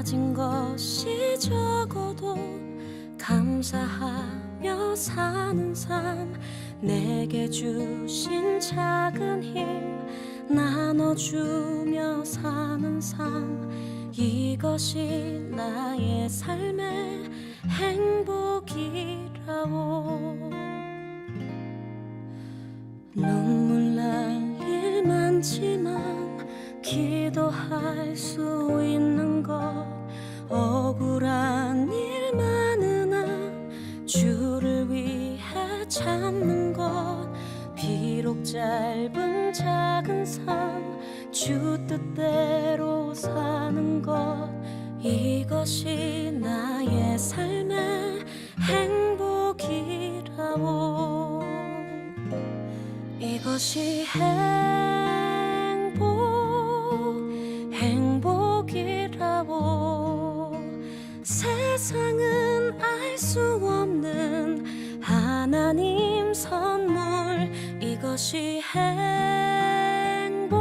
가진 것이 적어도 감사하며 사는 삶, 내게 주신 작은 힘 나눠주며 사는 삶, 이것이 나의 삶의 행복이라오. 눈물 날 일 많지만 기도할 수 있는 것, 억울한 일 많으나 주를 위해 참는 것, 비록 짧은 작은 삶 주 뜻대로 사는 것, 이것이 나의 삶의 행복이라오. 이것이 행복이라오. 세상은 알 수 없는 하나님 선물, 이것이 행복이라오.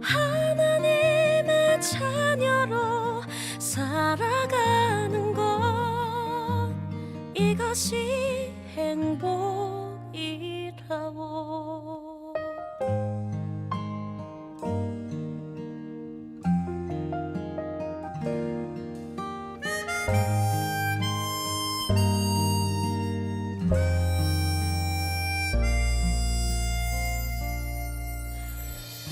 하나님의 자녀로 살아가는 것, 이것이 행복이라오.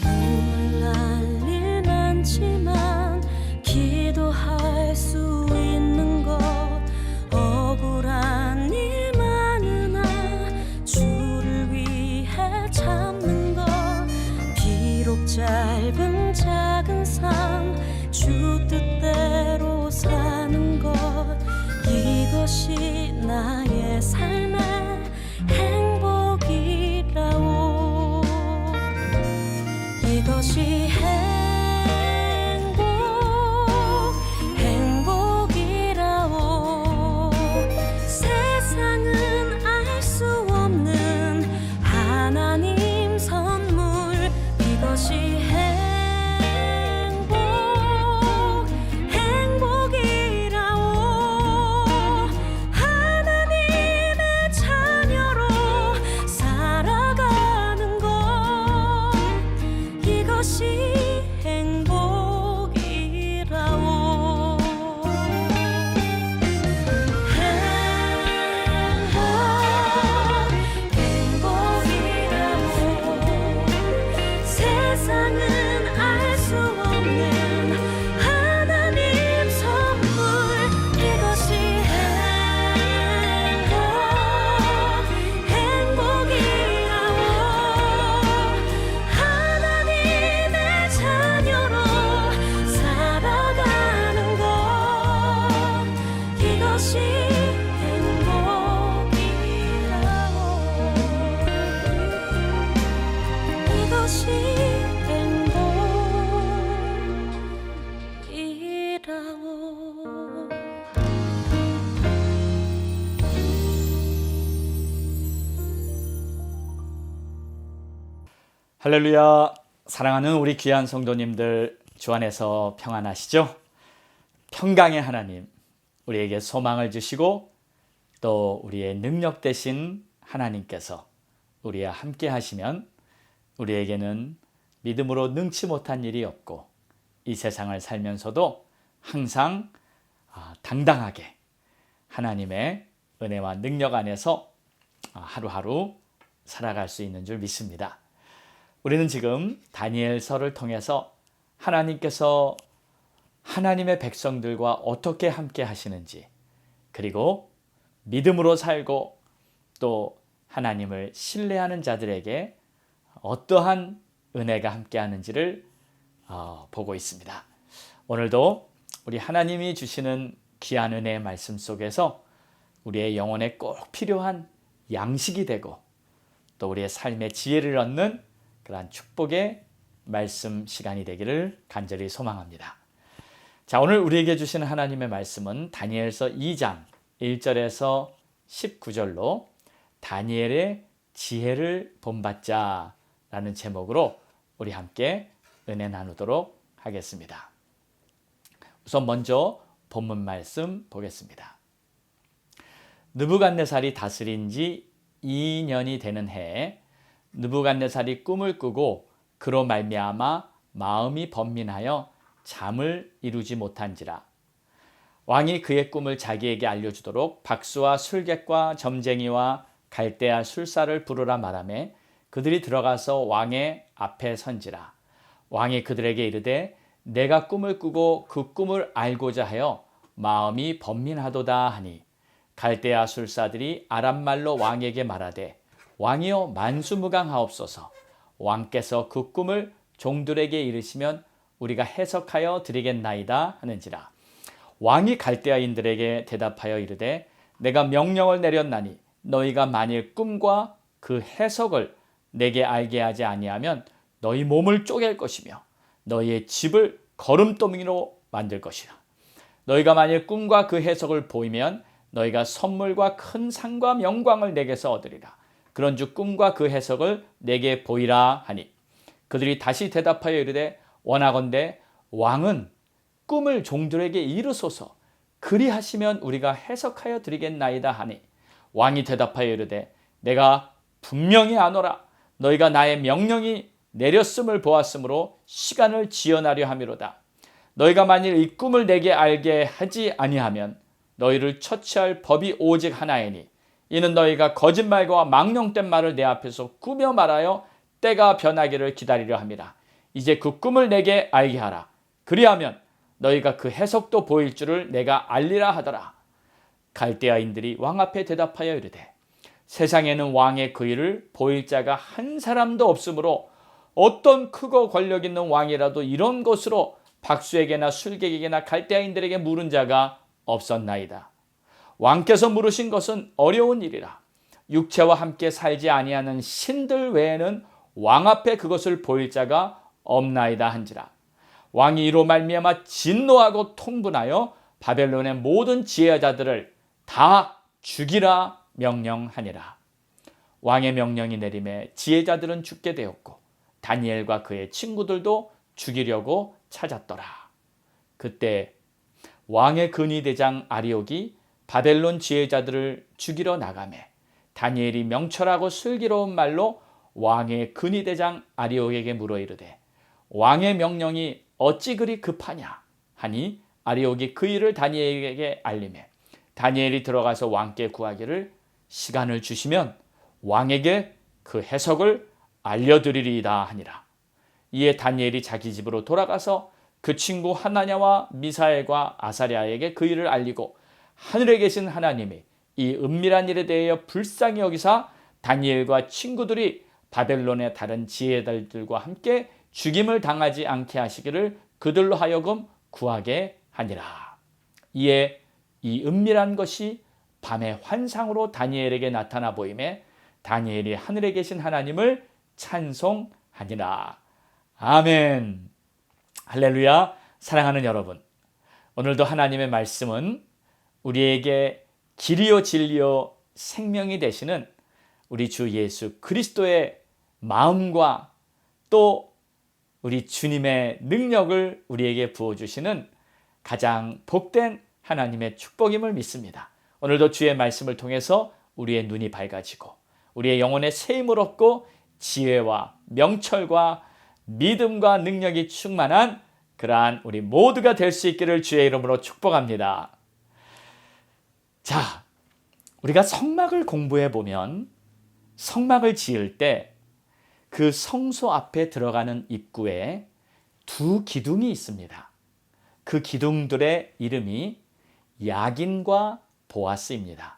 눈물 날 일 많지만 기도할 수 있는 것, 억울한 일 많으나 주를 위해 참는 것, 비록 짧은 작은 삶 주 뜻대로 사는 것, 이것이 나의 삶의 행복이라오. 이것이 행복이라오. 세상은 알 수 없는 하나님 선물, 이것이 행복이라오. 하나님의 자녀로 살아가는 것, 이것이 행복이라오. 행복이라오. 세상은 알 수 없는 하나님 선물, 이것이 행복이라오. 하나님의 자녀로 살아가는 것, 이것이 행복이라오. 이것이 행복이라오. 할렐루야. 사랑하는 우리 귀한 성도님들, 주 안에서 평안하시죠? 평강의 하나님, 우리에게 소망을 주시고 또 우리의 능력 되신 하나님께서 우리와 함께 하시면 우리에게는 믿음으로 능치 못한 일이 없고, 이 세상을 살면서도 항상 당당하게 하나님의 은혜와 능력 안에서 하루하루 살아갈 수 있는 줄 믿습니다. 우리는 지금 다니엘서를 통해서 하나님께서 하나님의 백성들과 어떻게 함께 하시는지, 그리고 믿음으로 살고 또 하나님을 신뢰하는 자들에게 어떠한 은혜가 함께 하는지를 보고 있습니다. 오늘도 우리 하나님이 주시는 귀한 은혜의 말씀 속에서 우리의 영혼에 꼭 필요한 양식이 되고 또 우리의 삶의 지혜를 얻는 그러한 축복의 말씀 시간이 되기를 간절히 소망합니다. 자, 오늘 우리에게 주시는 하나님의 말씀은 다니엘서 2장 1절에서 19절로 다니엘의 지혜를 본받자 라는 제목으로 우리 함께 은혜 나누도록 하겠습니다. 우선 먼저 본문 말씀 보겠습니다. 느부갓네살이 다스린 지 2년이 되는 해에 느부갓네살이 꿈을 꾸고 그로 말미암아 마음이 번민하여 잠을 이루지 못한지라. 왕이 그의 꿈을 자기에게 알려주도록 박수와 술객과 점쟁이와 갈대아 술사를 부르라 말하매 그들이 들어가서 왕의 앞에 선지라. 왕이 그들에게 이르되 내가 꿈을 꾸고 그 꿈을 알고자 하여 마음이 번민하도다 하니 갈대아 술사들이 아람말로 왕에게 말하되 왕이여 만수무강하옵소서. 왕께서 그 꿈을 종들에게 이르시면 우리가 해석하여 드리겠나이다 하는지라. 왕이 갈대아인들에게 대답하여 이르되 내가 명령을 내렸나니 너희가 만일 꿈과 그 해석을 내게 알게 하지 아니하면 너희 몸을 쪼갤 것이며 너희의 집을 거름더미로 만들 것이라. 너희가 만일 꿈과 그 해석을 보이면 너희가 선물과 큰 상과 영광을 내게서 얻으리라. 그런즉 꿈과 그 해석을 내게 보이라 하니 그들이 다시 대답하여 이르되 원하건대 왕은 꿈을 종들에게 이르소서. 그리하시면 우리가 해석하여 드리겠나이다 하니 왕이 대답하여 이르되 내가 분명히 아노라. 너희가 나의 명령이 내렸음을 보았으므로 시간을 지연하려 함이로다. 너희가 만일 이 꿈을 내게 알게 하지 아니하면 너희를 처치할 법이 오직 하나이니 이는 너희가 거짓말과 망령된 말을 내 앞에서 꾸며 말하여 때가 변하기를 기다리려 함이라. 이제 그 꿈을 내게 알게 하라. 그리하면 너희가 그 해석도 보일 줄을 내가 알리라 하더라. 갈대아인들이 왕 앞에 대답하여 이르되 세상에는 왕의 그 일을 보일 자가 한 사람도 없으므로 어떤 크고 권력 있는 왕이라도 이런 것으로 박수에게나 술객에게나 갈대아인들에게 물은 자가 없었나이다. 왕께서 물으신 것은 어려운 일이라. 육체와 함께 살지 아니하는 신들 외에는 왕 앞에 그것을 보일 자가 없나이다 한지라. 왕이 이로 말미암아 진노하고 통분하여 바벨론의 모든 지혜자들을 다 죽이라 명령하니라. 왕의 명령이 내림에 지혜자들은 죽게 되었고 다니엘과 그의 친구들도 죽이려고 찾았더라. 그때 왕의 근위대장 아리옥이 바벨론 지혜자들을 죽이러 나가매 다니엘이 명철하고 슬기로운 말로 왕의 근위대장 아리옥에게 물어 이르되 왕의 명령이 어찌 그리 급하냐 하니 아리옥이 그 일을 다니엘에게 알리매 다니엘이 들어가서 왕께 구하기를 시간을 주시면 왕에게 그 해석을 알려드리리이다 하니라. 이에 다니엘이 자기 집으로 돌아가서 그 친구 하나냐와 미사엘과 아사랴에게 그 일을 알리고 하늘에 계신 하나님이 이 은밀한 일에 대하여 불쌍히 여기사 다니엘과 친구들이 바벨론의 다른 지혜자들과 함께 죽임을 당하지 않게 하시기를 그들로 하여금 구하게 하니라. 이에 이 은밀한 것이 밤의 환상으로 다니엘에게 나타나 보임에 다니엘이 하늘에 계신 하나님을 찬송하니라. 아멘. 할렐루야. 사랑하는 여러분, 오늘도 하나님의 말씀은 우리에게 길이요 진리요 생명이 되시는 우리 주 예수 그리스도의 마음과 또 우리 주님의 능력을 우리에게 부어주시는 가장 복된 하나님의 축복임을 믿습니다. 오늘도 주의 말씀을 통해서 우리의 눈이 밝아지고 우리의 영혼에 새 힘을 얻고 지혜와 명철과 믿음과 능력이 충만한 그러한 우리 모두가 될 수 있기를 주의 이름으로 축복합니다. 자, 우리가 성막을 공부해 보면 성막을 지을 때 그 성소 앞에 들어가는 입구에 두 기둥이 있습니다. 그 기둥들의 이름이 야긴과 보아스입니다.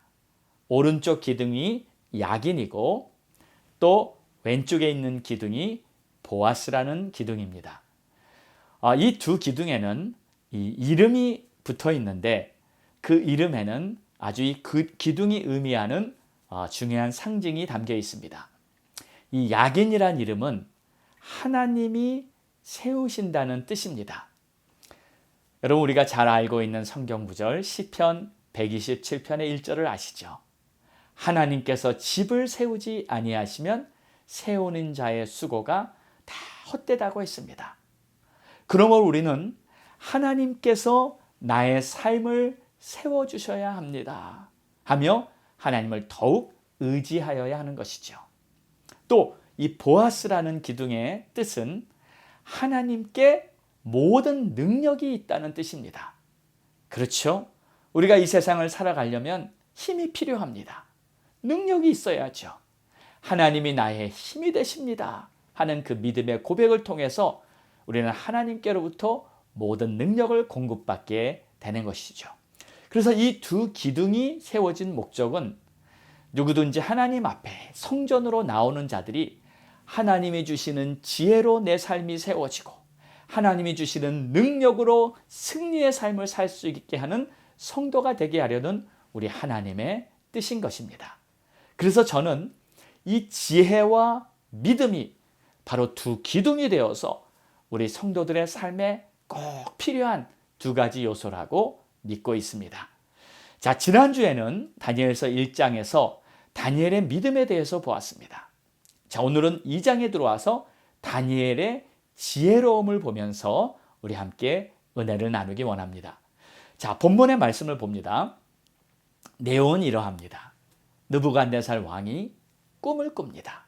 오른쪽 기둥이 야긴이고 또 왼쪽에 있는 기둥이 보아스라는 기둥입니다. 이 두 기둥에는 이 이름이 붙어 있는데 그 이름에는 아주 이 기둥이 의미하는 중요한 상징이 담겨 있습니다. 이 야긴이란 이름은 하나님이 세우신다는 뜻입니다. 여러분, 우리가 잘 알고 있는 성경 구절 시편 127편의 1절을 아시죠? 하나님께서 집을 세우지 아니하시면 세우는 자의 수고가 다 헛되다고 했습니다. 그러므로 우리는 하나님께서 나의 삶을 세워주셔야 합니다 하며 하나님을 더욱 의지하여야 하는 것이죠. 또 이 보아스라는 기둥의 뜻은 하나님께 모든 능력이 있다는 뜻입니다. 그렇죠? 우리가 이 세상을 살아가려면 힘이 필요합니다. 능력이 있어야죠. 하나님이 나의 힘이 되십니다 하는 그 믿음의 고백을 통해서 우리는 하나님께로부터 모든 능력을 공급받게 되는 것이죠. 그래서 이 두 기둥이 세워진 목적은 누구든지 하나님 앞에 성전으로 나오는 자들이 하나님이 주시는 지혜로 내 삶이 세워지고 하나님이 주시는 능력으로 승리의 삶을 살 수 있게 하는 성도가 되게 하려는 우리 하나님의 뜻인 것입니다. 그래서 저는 이 지혜와 믿음이 바로 두 기둥이 되어서 우리 성도들의 삶에 꼭 필요한 두 가지 요소라고 믿고 있습니다. 자, 지난주에는 다니엘서 1장에서 다니엘의 믿음에 대해서 보았습니다. 자, 오늘은 2장에 들어와서 다니엘의 지혜로움을 보면서 우리 함께 은혜를 나누기 원합니다. 자, 본문의 말씀을 봅니다. 내용은 이러합니다. 느부갓네살 왕이 꿈을 꿉니다.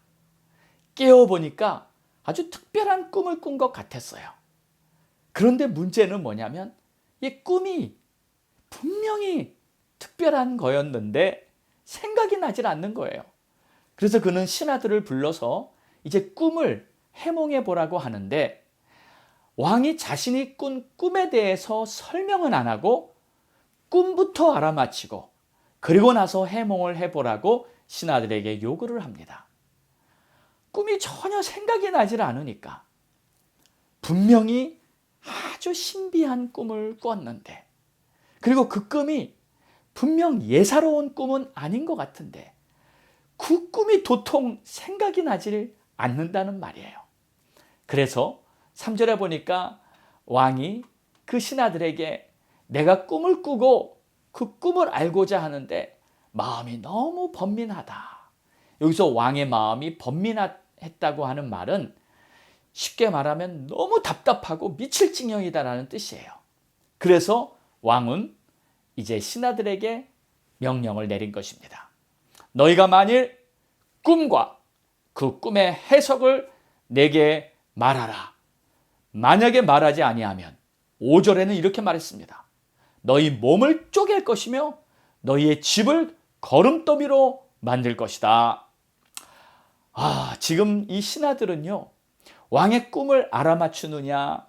깨어보니까 아주 특별한 꿈을 꾼 것 같았어요. 그런데 문제는 뭐냐면 이 꿈이 분명히 특별한 거였는데 생각이 나질 않는 거예요. 그래서 그는 신하들을 불러서 이제 꿈을 해몽해 보라고 하는데 왕이 자신이 꾼 꿈에 대해서 설명은 안 하고 꿈부터 알아맞히고 그리고 나서 해몽을 해보라고 신하들에게 요구를 합니다. 꿈이 전혀 생각이 나질 않으니까 분명히 아주 신비한 꿈을 꿨는데 그리고 그 꿈이 분명 예사로운 꿈은 아닌 것 같은데 그 꿈이 도통 생각이 나질 않는다는 말이에요. 그래서 3절에 보니까 왕이 그 신하들에게 내가 꿈을 꾸고 그 꿈을 알고자 하는데 마음이 너무 번민하다. 여기서 왕의 마음이 번민했다고 하는 말은 쉽게 말하면 너무 답답하고 미칠 지경이다라는 뜻이에요. 그래서 왕은 이제 신하들에게 명령을 내린 것입니다. 너희가 만일 꿈과 그 꿈의 해석을 내게 말하라. 만약에 말하지 아니하면 5절에는 이렇게 말했습니다. 너희 몸을 쪼갤 것이며 너희의 집을 거름더미로 만들 것이다. 지금 이 신하들은요, 왕의 꿈을 알아맞추느냐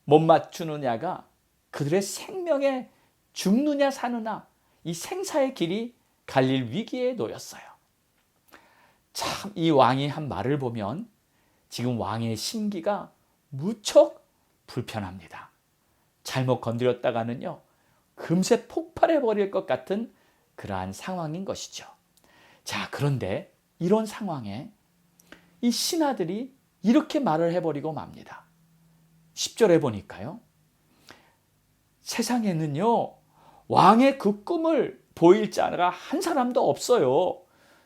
못 맞추느냐가 그들의 생명에 죽느냐 사느냐 이 생사의 길이 갈릴 위기에 놓였어요. 참 이 왕이 한 말을 보면 지금 왕의 심기가 무척 불편합니다. 잘못 건드렸다가는요 금세 폭발해 버릴 것 같은 그러한 상황인 것이죠. 자, 그런데 이런 상황에 이 신하들이 이렇게 말을 해버리고 맙니다. 10절에 보니까요, 세상에는요 왕의 그 꿈을 보일 자가 한 사람도 없어요.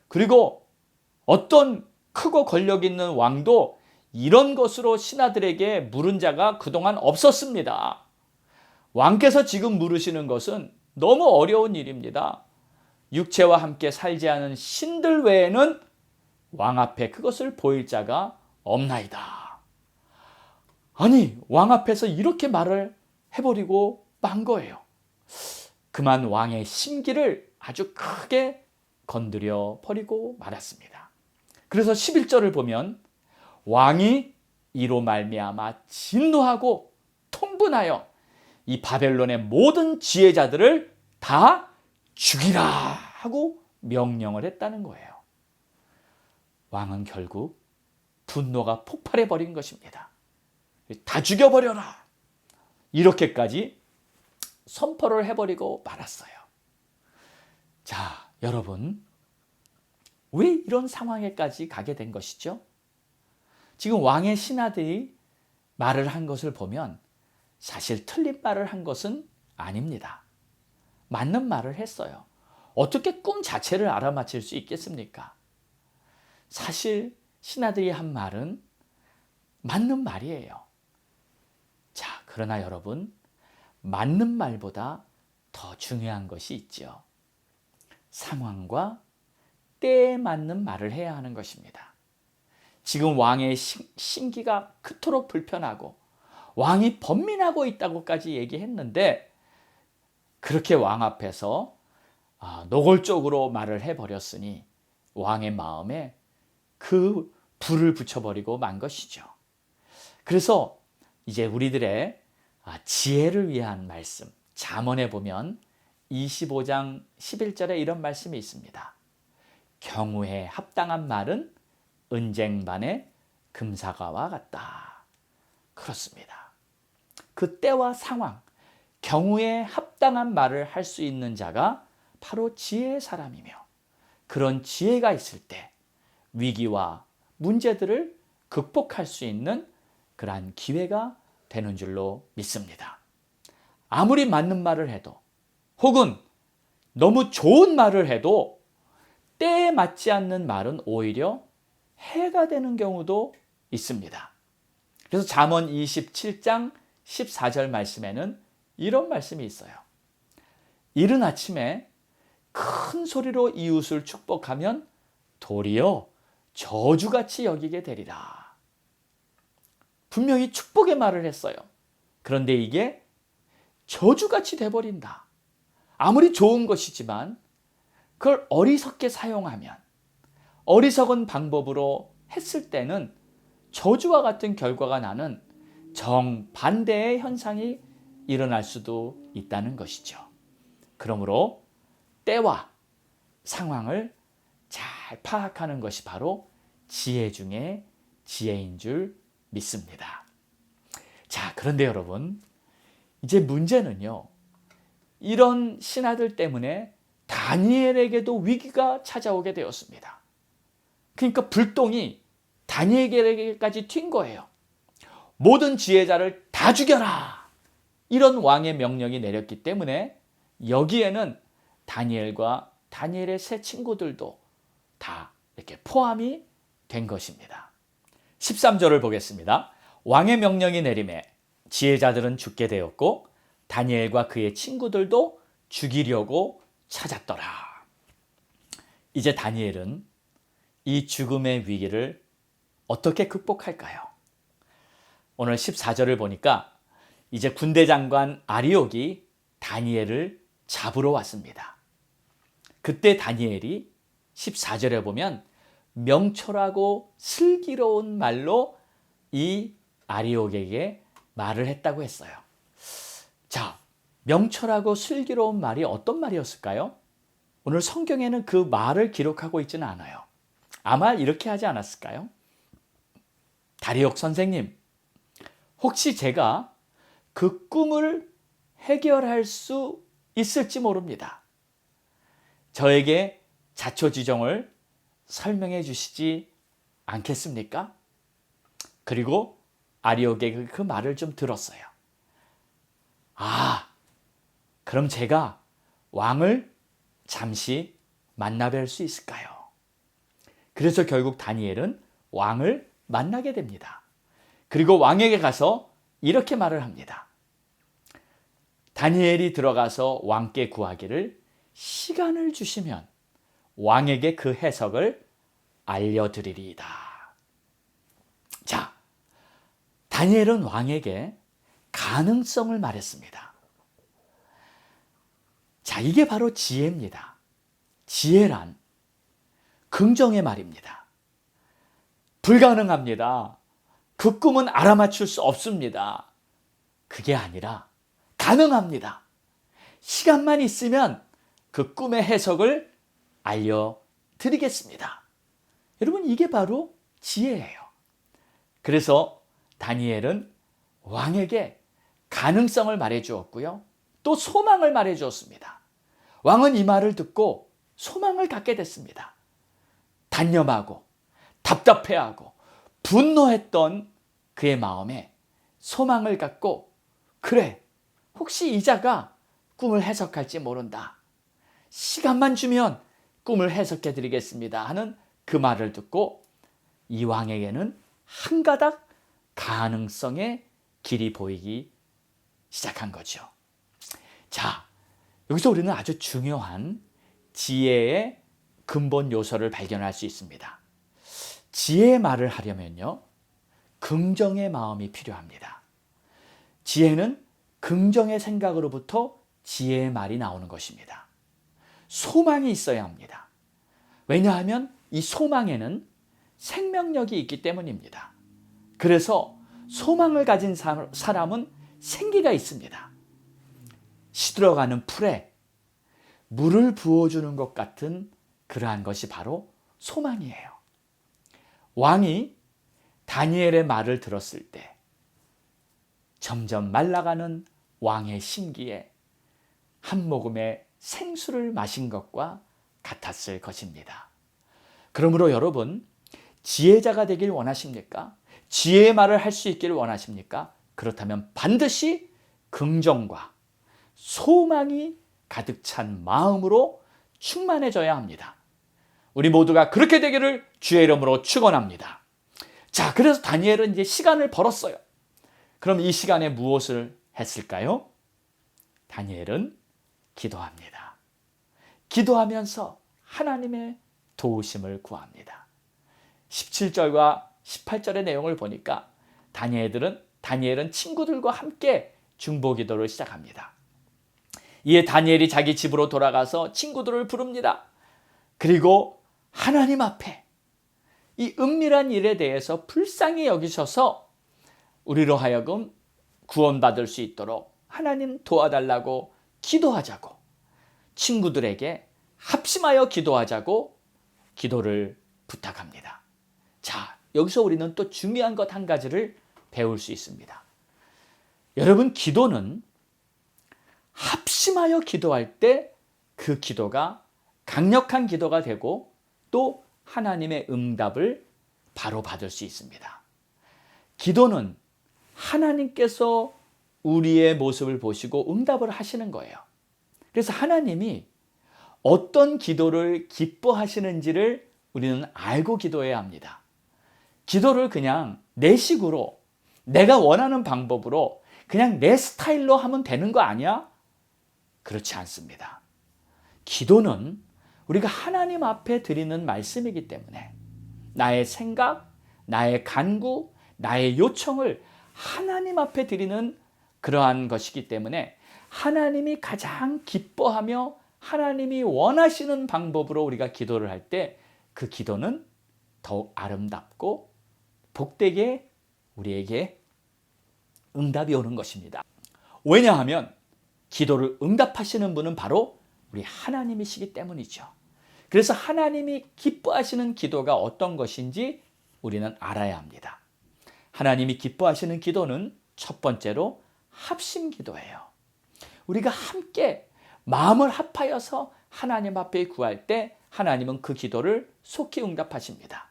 그리고 어떤 크고 권력 있는 왕도 이런 것으로 신하들에게 물은 자가 그동안 없었습니다. 왕께서 지금 물으시는 것은 너무 어려운 일입니다. 육체와 함께 살지 않은 신들 외에는 왕 앞에 그것을 보일 자가 없나이다. 아니, 왕 앞에서 이렇게 말을 해버리고 만 거예요. 그만 왕의 심기를 아주 크게 건드려 버리고 말았습니다. 그래서 11절을 보면 왕이 이로 말미암아 진노하고 통분하여 이 바벨론의 모든 지혜자들을 다 죽이라 하고 명령을 했다는 거예요. 왕은 결국 분노가 폭발해 버린 것입니다. 다 죽여버려라, 이렇게까지 선포를 해버리고 말았어요. 자, 여러분, 왜 이런 상황에까지 가게 된 것이죠? 지금 왕의 신하들이 말을 한 것을 보면 사실 틀린 말을 한 것은 아닙니다. 맞는 말을 했어요. 어떻게 꿈 자체를 알아맞힐 수 있겠습니까? 사실 신하들이 한 말은 맞는 말이에요. 자, 그러나 여러분, 맞는 말보다 더 중요한 것이 있죠. 상황과 때에 맞는 말을 해야 하는 것입니다. 지금 왕의 심기가 그토록 불편하고 왕이 번민하고 있다고까지 얘기했는데 그렇게 왕 앞에서 노골적으로 말을 해버렸으니 왕의 마음에 그 불을 붙여버리고 만 것이죠. 그래서 이제 우리들의 지혜를 위한 말씀, 잠언에 보면 25장 11절에 이런 말씀이 있습니다. 경우에 합당한 말은 은쟁반의 금사과와 같다. 그렇습니다. 그 때와 상황, 경우에 합당한 말을 할 수 있는 자가 바로 지혜의 사람이며 그런 지혜가 있을 때 위기와 문제들을 극복할 수 있는 그러한 기회가 되는 줄로 믿습니다. 아무리 맞는 말을 해도 혹은 너무 좋은 말을 해도 때에 맞지 않는 말은 오히려 해가 되는 경우도 있습니다. 그래서 잠언 27장 14절 말씀에는 이런 말씀이 있어요. 이른 아침에 큰 소리로 이웃을 축복하면 도리어 저주같이 여기게 되리라. 분명히 축복의 말을 했어요. 그런데 이게 저주같이 돼버린다. 아무리 좋은 것이지만 그걸 어리석게 사용하면 어리석은 방법으로 했을 때는 저주와 같은 결과가 나는 정반대의 현상이 일어날 수도 있다는 것이죠. 그러므로 때와 상황을 잘 파악하는 것이 바로 지혜 중에 지혜인 줄 믿습니다. 자, 그런데 여러분, 이제 문제는요, 이런 신하들 때문에 다니엘에게도 위기가 찾아오게 되었습니다. 그러니까 불똥이 다니엘에게까지 튄 거예요. 모든 지혜자를 다 죽여라! 이런 왕의 명령이 내렸기 때문에 여기에는 다니엘과 다니엘의 세 친구들도 다 이렇게 포함이 된 것입니다. 13절을 보겠습니다. 왕의 명령이 내림에 지혜자들은 죽게 되었고 다니엘과 그의 친구들도 죽이려고 찾았더라. 이제 다니엘은 이 죽음의 위기를 어떻게 극복할까요? 오늘 14절을 보니까 이제 군대 장관 아리옥이 다니엘을 잡으러 왔습니다. 그때 다니엘이 14절에 보면 명철하고 슬기로운 말로 이 아리옥에게 말을 했다고 했어요. 자, 명철하고 슬기로운 말이 어떤 말이었을까요? 오늘 성경에는 그 말을 기록하고 있지는 않아요. 아마 이렇게 하지 않았을까요? 다리옥 선생님, 혹시 제가 그 꿈을 해결할 수 있을지 모릅니다. 저에게 자초지종을 설명해 주시지 않겠습니까? 그리고 아리옥의 그 말을 좀 들었어요. 그럼 제가 왕을 잠시 만나 뵐 수 있을까요? 그래서 결국 다니엘은 왕을 만나게 됩니다. 그리고 왕에게 가서 이렇게 말을 합니다. 다니엘이 들어가서 왕께 구하기를 시간을 주시면 왕에게 그 해석을 알려드리리이다. 자, 다니엘은 왕에게 가능성을 말했습니다. 자, 이게 바로 지혜입니다. 지혜란 긍정의 말입니다. 불가능합니다. 그 꿈은 알아맞힐 수 없습니다. 그게 아니라 가능합니다. 시간만 있으면 그 꿈의 해석을 알려드리겠습니다. 여러분, 이게 바로 지혜예요. 그래서 다니엘은 왕에게 가능성을 말해 주었고요. 또 소망을 말해 주었습니다. 왕은 이 말을 듣고 소망을 갖게 됐습니다. 단념하고 답답해하고 분노했던 그의 마음에 소망을 갖고, 그래, 혹시 이 자가 꿈을 해석할지 모른다. 시간만 주면 꿈을 해석해 드리겠습니다 하는 그 말을 듣고 이 왕에게는 한 가닥 가능성의 길이 보이기 시작한 거죠. 자, 여기서 우리는 아주 중요한 지혜의 근본 요소를 발견할 수 있습니다. 지혜의 말을 하려면요, 긍정의 마음이 필요합니다. 지혜는 긍정의 생각으로부터 지혜의 말이 나오는 것입니다. 소망이 있어야 합니다. 왜냐하면 이 소망에는 생명력이 있기 때문입니다. 그래서 소망을 가진 사람은 생기가 있습니다. 시들어가는 풀에 물을 부어주는 것 같은 그러한 것이 바로 소망이에요. 왕이 다니엘의 말을 들었을 때 점점 말라가는 왕의 심기에 한 모금의 생수를 마신 것과 같았을 것입니다. 그러므로 여러분, 지혜자가 되길 원하십니까? 지혜의 말을 할 수 있기를 원하십니까? 그렇다면 반드시 긍정과 소망이 가득 찬 마음으로 충만해져야 합니다. 우리 모두가 그렇게 되기를 주의 이름으로 축원합니다. 자, 그래서 다니엘은 이제 시간을 벌었어요. 그럼 이 시간에 무엇을 했을까요? 다니엘은 기도합니다. 기도하면서 하나님의 도우심을 구합니다. 17절과 18절의 내용을 보니까 다니엘은 친구들과 함께 중보기도를 시작합니다. 이에 다니엘이 자기 집으로 돌아가서 친구들을 부릅니다. 그리고 하나님 앞에 이 은밀한 일에 대해서 불쌍히 여기셔서 우리로 하여금 구원받을 수 있도록 하나님 도와달라고 기도하자고, 친구들에게 합심하여 기도하자고 기도를 부탁합니다. 자, 여기서 우리는 또 중요한 것 한 가지를 배울 수 있습니다. 여러분, 기도는 합심하여 기도할 때 그 기도가 강력한 기도가 되고 또 하나님의 응답을 바로 받을 수 있습니다. 기도는 하나님께서 우리의 모습을 보시고 응답을 하시는 거예요. 그래서 하나님이 어떤 기도를 기뻐하시는지를 우리는 알고 기도해야 합니다. 기도를 그냥 내 식으로, 내가 원하는 방법으로 그냥 내 스타일로 하면 되는 거 아니야? 그렇지 않습니다. 기도는 우리가 하나님 앞에 드리는 말씀이기 때문에 나의 생각, 나의 간구, 나의 요청을 하나님 앞에 드리는 그러한 것이기 때문에 하나님이 가장 기뻐하며 하나님이 원하시는 방법으로 우리가 기도를 할 때 그 기도는 더욱 아름답고 복되게 우리에게 응답이 오는 것입니다. 왜냐하면 기도를 응답하시는 분은 바로 우리 하나님이시기 때문이죠. 그래서 하나님이 기뻐하시는 기도가 어떤 것인지 우리는 알아야 합니다. 하나님이 기뻐하시는 기도는 첫 번째로 합심 기도예요. 우리가 함께 마음을 합하여서 하나님 앞에 구할 때 하나님은 그 기도를 속히 응답하십니다.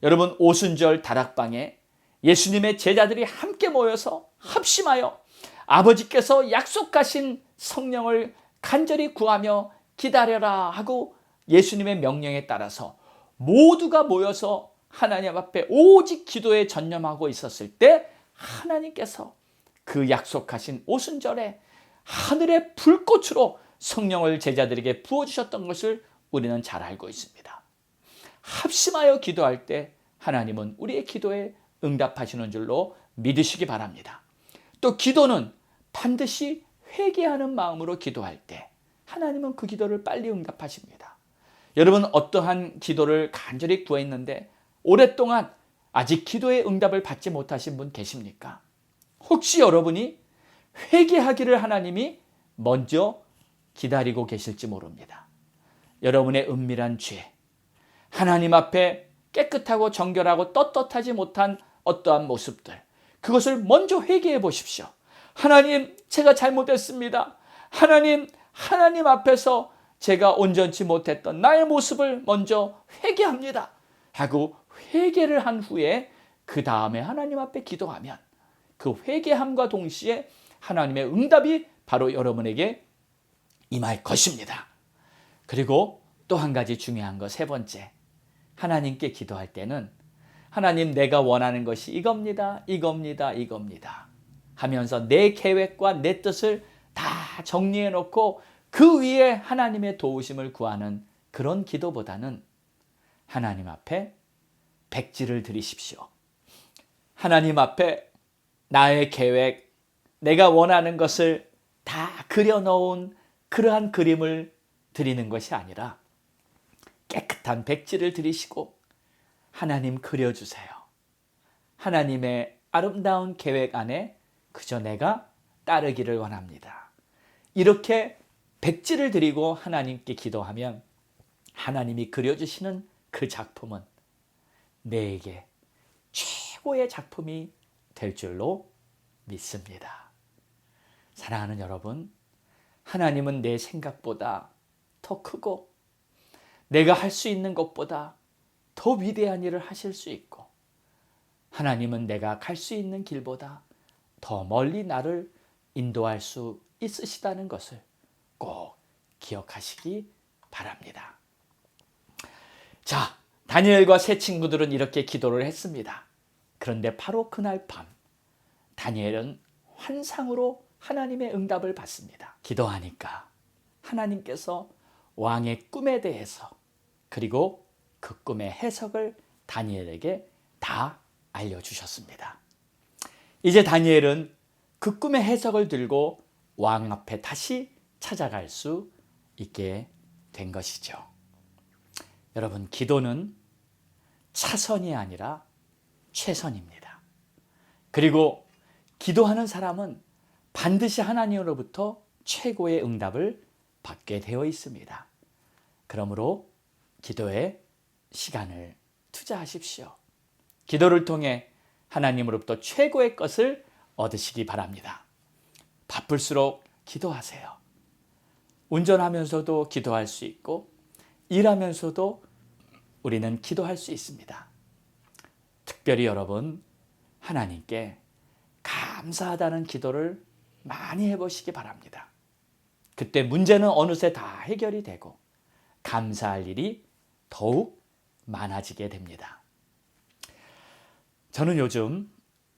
여러분, 오순절 다락방에 예수님의 제자들이 함께 모여서 합심하여 아버지께서 약속하신 성령을 간절히 구하며 기다려라 하고 예수님의 명령에 따라서 모두가 모여서 하나님 앞에 오직 기도에 전념하고 있었을 때 하나님께서 그 약속하신 오순절에 하늘의 불꽃으로 성령을 제자들에게 부어주셨던 것을 우리는 잘 알고 있습니다. 합심하여 기도할 때 하나님은 우리의 기도에 응답하시는 줄로 믿으시기 바랍니다. 또 기도는 반드시 회개하는 마음으로 기도할 때 하나님은 그 기도를 빨리 응답하십니다. 여러분, 어떠한 기도를 간절히 구했는데 오랫동안 아직 기도의 응답을 받지 못하신 분 계십니까? 혹시 여러분이 회개하기를 하나님이 먼저 기다리고 계실지 모릅니다. 여러분의 은밀한 죄, 하나님 앞에 깨끗하고 정결하고 떳떳하지 못한 어떠한 모습들, 그것을 먼저 회개해 보십시오. 하나님, 제가 잘못했습니다. 하나님 앞에서 제가 온전치 못했던 나의 모습을 먼저 회개합니다 하고 회개를 한 후에 그 다음에 하나님 앞에 기도하면 그 회개함과 동시에 하나님의 응답이 바로 여러분에게 임할 것입니다. 그리고 또 한 가지 중요한 거, 세 번째, 하나님께 기도할 때는 하나님, 내가 원하는 것이 이겁니다. 이겁니다. 이겁니다. 하면서 내 계획과 내 뜻을 다 정리해 놓고 그 위에 하나님의 도우심을 구하는 그런 기도보다는 하나님 앞에 백지를 드리십시오. 하나님 앞에 나의 계획, 내가 원하는 것을 다 그려놓은 그러한 그림을 드리는 것이 아니라 깨끗한 백지를 드리시고 하나님 그려주세요. 하나님의 아름다운 계획 안에 그저 내가 따르기를 원합니다. 이렇게 백지를 드리고 하나님께 기도하면 하나님이 그려주시는 그 작품은 내게 최고의 작품이 될 줄로 믿습니다. 사랑하는 여러분, 하나님은 내 생각보다 더 크고 내가 할 수 있는 것보다 더 위대한 일을 하실 수 있고, 하나님은 내가 갈 수 있는 길보다 더 멀리 나를 인도할 수 있으시다는 것을 꼭 기억하시기 바랍니다. 자, 다니엘과 세 친구들은 이렇게 기도를 했습니다. 그런데 바로 그날 밤 다니엘은 환상으로 하나님의 응답을 받습니다. 기도하니까 하나님께서 왕의 꿈에 대해서 그리고 그 꿈의 해석을 다니엘에게 다 알려주셨습니다. 이제 다니엘은 그 꿈의 해석을 들고 왕 앞에 다시 찾아갈 수 있게 된 것이죠. 여러분, 기도는 차선이 아니라 최선입니다. 그리고 기도하는 사람은 반드시 하나님으로부터 최고의 응답을 받게 되어 있습니다. 그러므로 기도에 시간을 투자하십시오. 기도를 통해 하나님으로부터 최고의 것을 얻으시기 바랍니다. 바쁠수록 기도하세요. 운전하면서도 기도할 수 있고 일하면서도 우리는 기도할 수 있습니다. 특별히 여러분, 하나님께 감사하다는 기도를 많이 해보시기 바랍니다. 그때 문제는 어느새 다 해결이 되고 감사할 일이 더욱 많아지게 됩니다. 저는 요즘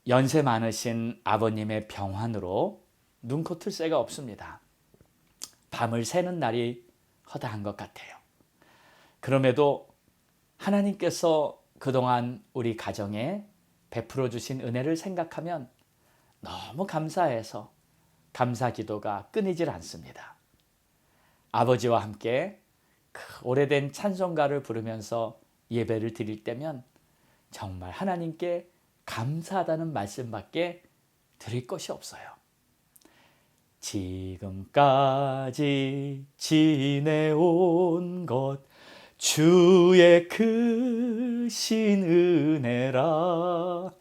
연세 많으신 아버님의 병환으로 눈코 틀 새가 없습니다. 밤을 새는 날이 허다한 것 같아요. 그럼에도 하나님께서 그동안 우리 가정에 베풀어 주신 은혜를 생각하면 너무 감사해서 감사 기도가 끊이질 않습니다. 아버지와 함께 그 오래된 찬송가를 부르면서 예배를 드릴 때면 정말 하나님께 감사하다는 말씀밖에 드릴 것이 없어요. 지금까지 지내온 것 주의 크신 은혜라,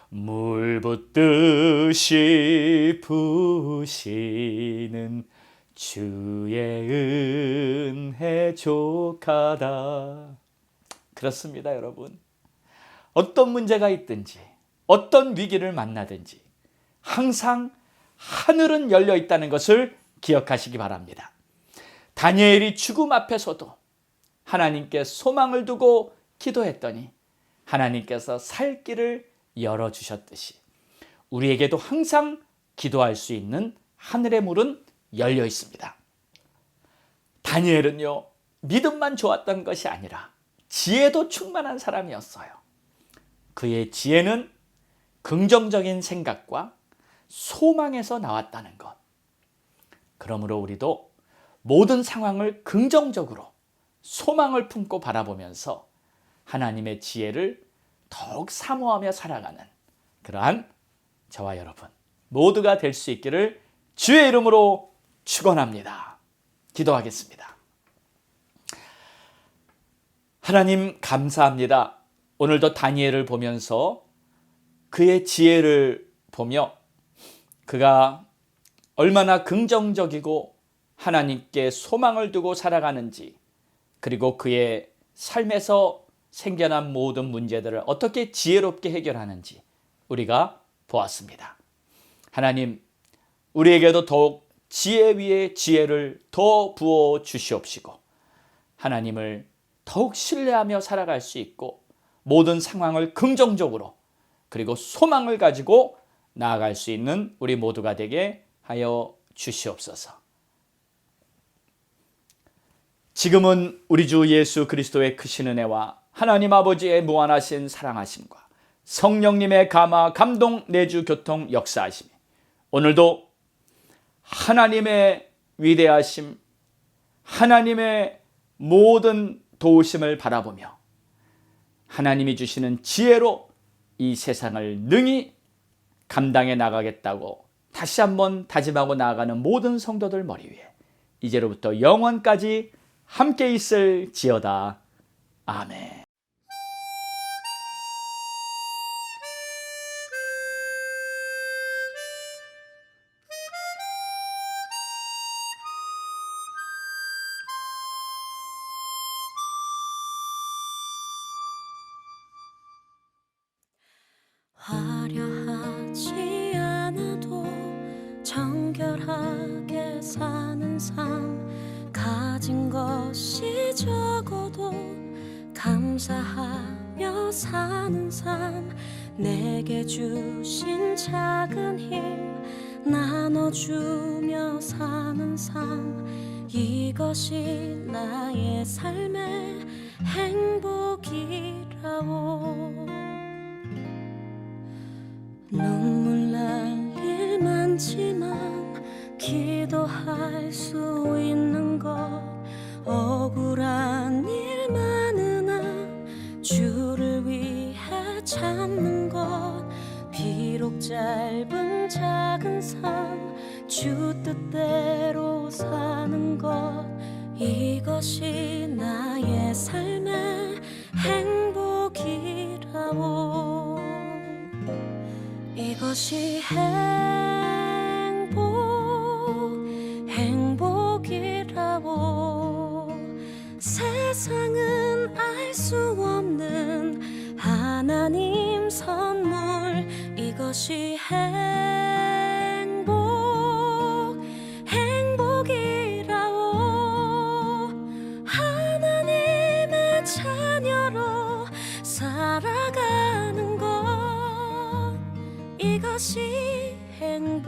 물 붓듯이 부시는 주의 은혜 족하다. 그렇습니다, 여러분. 어떤 문제가 있든지 어떤 위기를 만나든지 항상 하늘은 열려 있다는 것을 기억하시기 바랍니다. 다니엘이 죽음 앞에서도 하나님께 소망을 두고 기도했더니 하나님께서 살 길을 열어주셨듯이 우리에게도 항상 기도할 수 있는 하늘의 문은 열려 있습니다. 다니엘은요, 믿음만 좋았던 것이 아니라 지혜도 충만한 사람이었어요. 그의 지혜는 긍정적인 생각과 소망에서 나왔다는 것. 그러므로 우리도 모든 상황을 긍정적으로 소망을 품고 바라보면서 하나님의 지혜를 더욱 사모하며 살아가는 그러한 저와 여러분 모두가 될 수 있기를 주의 이름으로 축원합니다. 기도하겠습니다. 하나님 감사합니다. 오늘도 다니엘을 보면서 그의 지혜를 보며 그가 얼마나 긍정적이고 하나님께 소망을 두고 살아가는지, 그리고 그의 삶에서 생겨난 모든 문제들을 어떻게 지혜롭게 해결하는지 우리가 보았습니다. 하나님, 우리에게도 더욱 지혜 위에 지혜를 더 부어 주시옵시고 하나님을 더욱 신뢰하며 살아갈 수 있고 모든 상황을 긍정적으로 그리고 소망을 가지고 나아갈 수 있는 우리 모두가 되게 하여 주시옵소서. 지금은 우리 주 예수 그리스도의 크신 은혜와 하나님 아버지의 무한하신 사랑하심과 성령님의 감화 감동 내주 교통 역사하심이 오늘도 하나님의 위대하심, 하나님의 모든 도우심을 바라보며 하나님이 주시는 지혜로 이 세상을 능히 감당해 나가겠다고 다시 한번 다짐하고 나아가는 모든 성도들 머리 위에 이제로부터 영원까지 함께 있을 지어다. 아멘. 화려하지 않아도 정결하게 사는 삶, 가진 것이 적어도 감사하며 사는 삶, 내게 주신 작은 힘 나눠주며 사는 삶, 이것이 나의 삶의 행복이라오. 눈물 날 일 많지만 기도할 수 있는 것, 억울한 일 많으나 주를 위해 참는 것, 비록 짧은 작은 삶 주 뜻대로 사는 것, 이것이 나의 삶의 행복이라오. 이것이 행복이라고. 세상은 알 수 없는 하나님 선물, 이것이 행복이라고. 하나님의 자녀로 살아가는 것, 이것이 행복이라고.